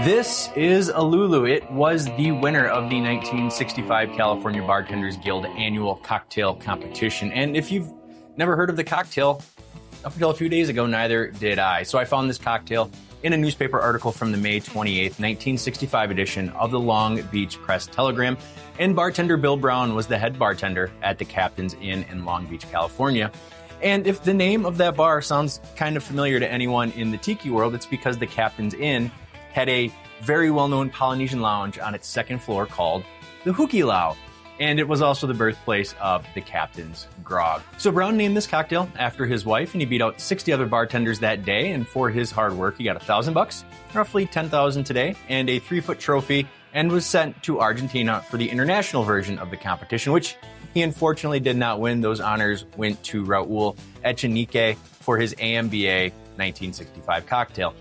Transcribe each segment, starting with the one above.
This is a Lulu. It was the winner of the 1965 California Bartenders Guild annual cocktail competition. And if you've never heard of the cocktail, up until a few days ago, neither did I. So I found this cocktail in a newspaper article from the May 28th, 1965 edition of the Long Beach Press-Telegram. And bartender Bill Brown was the head bartender at the Captain's Inn in Long Beach, California. And if the name of that bar sounds kind of familiar to anyone in the Tiki world, it's because the Captain's Inn had a very well-known Polynesian lounge on its second floor called the Hukilau. And it was also the birthplace of the Captain's Grog. So Brown named this cocktail after his wife, and he beat out 60 other bartenders that day. And for his hard work, he got $1,000, roughly $10,000 today, and a 3-foot trophy, and was sent to Argentina for the international version of the competition, which he unfortunately did not win. Those honors went to Raul Echenique for his AMBA 1965 cocktail.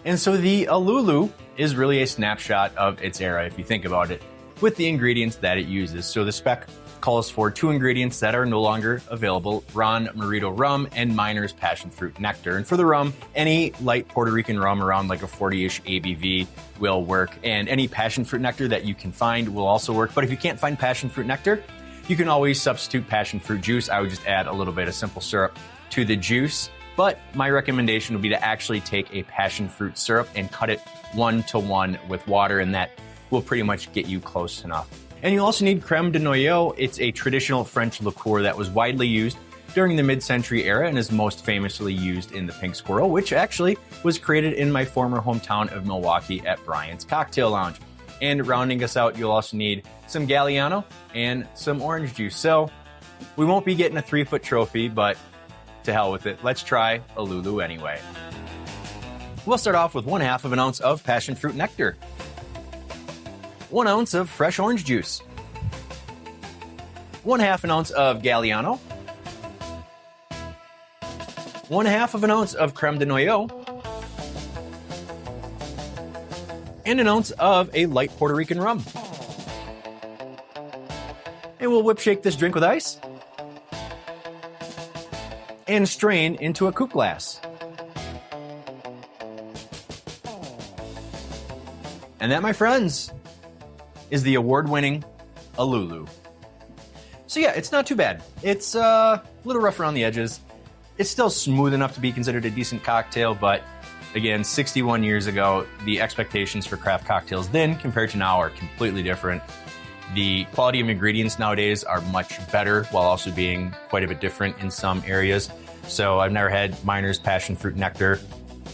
And so the Lulu is really a snapshot of its era, if you think about it, with the ingredients that it uses. So the spec calls for 2 ingredients that are no longer available: Ron Morito rum and Miner's passion fruit nectar. And for the rum, any light Puerto Rican rum around like a 40-ish ABV will work. And any passion fruit nectar that you can find will also work. But if you can't find passion fruit nectar, you can always substitute passion fruit juice. I would just add a little bit of simple syrup to the juice. But my recommendation would be to actually take a passion fruit syrup and cut it 1-to-1 with water, and that will pretty much get you close enough. And you also need creme de noyau. It's a traditional French liqueur that was widely used during the mid-century era and is most famously used in the Pink Squirrel, which actually was created in my former hometown of Milwaukee at Bryant's Cocktail Lounge. And rounding us out, you'll also need some Galliano and some orange juice. So we won't be getting a 3-foot trophy, but to hell with it. Let's try a Lulu anyway. We'll start off with 1/2 of an ounce of passion fruit nectar, 1 ounce of fresh orange juice, 1/2 an ounce of Galliano, 1/2 of an ounce of creme de noyau, and an ounce of a light Puerto Rican rum. And we'll whip shake this drink with ice and strain into a coupe glass. And that, my friends, is the award-winning Lulu. So yeah, it's not too bad. It's a little rough around the edges. It's still smooth enough to be considered a decent cocktail, but again, 61 years ago, the expectations for craft cocktails then compared to now are completely different. The quality of ingredients nowadays are much better while also being quite a bit different in some areas. So I've never had Miner's passion fruit nectar.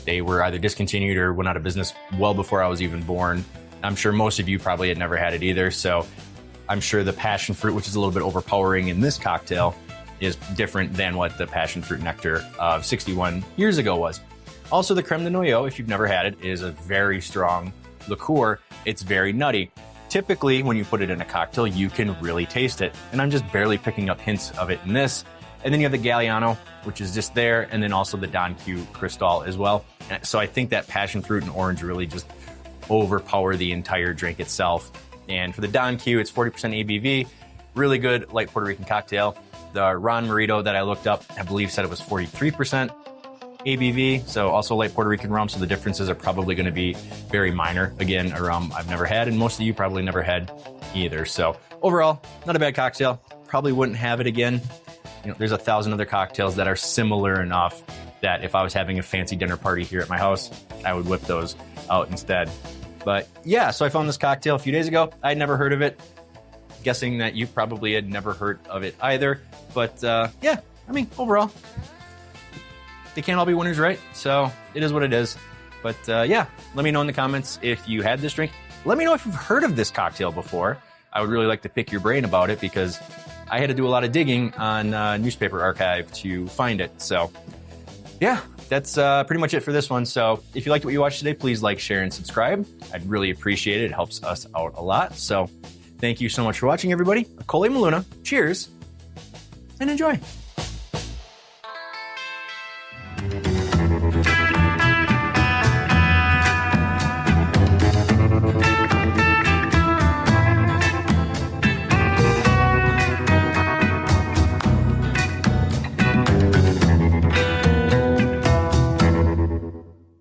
They were either discontinued or went out of business well before I was even born. I'm sure most of you probably had never had it either. So I'm sure the passion fruit, which is a little bit overpowering in this cocktail, is different than what the passion fruit nectar of 61 years ago was. Also, the creme de noyau, if you've never had it, is a very strong liqueur. It's very nutty. Typically, when you put it in a cocktail, you can really taste it. And I'm just barely picking up hints of it in this. And then you have the Galliano, which is just there, and then also the Don Q Cristal as well. So I think that passion fruit and orange really just overpower the entire drink itself. And for the Don Q, it's 40% ABV, really good light Puerto Rican cocktail. The Ron Morito that I looked up, I believe said it was 43% ABV, so also light Puerto Rican rum, so the differences are probably going to be very minor. Again, a rum I've never had, and most of you probably never had either. So overall, not a bad cocktail. Probably wouldn't have it again. You know, there's 1,000 other cocktails that are similar enough that if I was having a fancy dinner party here at my house, I would whip those out instead. But yeah, so I found this cocktail a few days ago. I'd never heard of it. Guessing that you probably had never heard of it either. But yeah, I mean, overall, they can't all be winners, right? So it is what it is. But yeah, let me know in the comments if you had this drink. Let me know if you've heard of this cocktail before. I would really like to pick your brain about it because I had to do a lot of digging on Newspaper Archive to find it. So yeah, that's pretty much it for this one. So if you liked what you watched today, please like, share, and subscribe. I'd really appreciate it. It helps us out a lot. So thank you so much for watching, everybody. Akole Maluna. Cheers and enjoy.